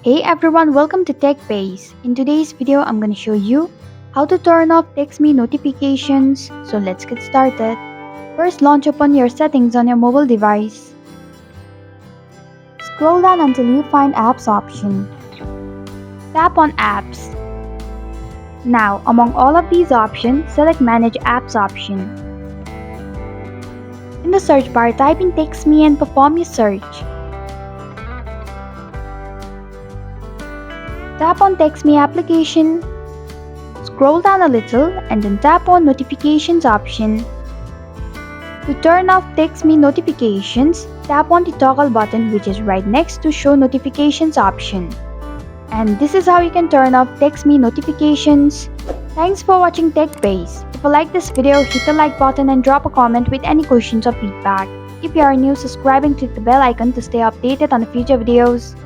Hey everyone, welcome to TechBase. In today's video, I'm going to show you how to turn off Textme notifications. So let's get started. First, launch open your settings on your mobile device. Scroll down until you find Apps option. Tap on Apps. Now, among all of these options, select Manage Apps option. In the search bar, type in Textme and perform your search. Tap on Textme application, scroll down a little and then tap on Notifications option. To turn off Textme notifications, tap on the toggle button which is right next to Show Notifications option. And this is how you can turn off Textme notifications. Thanks for watching TechBase. If you like this video, hit the like button and drop a comment with any questions or feedback. If you are new, subscribe and click the bell icon to stay updated on the future videos.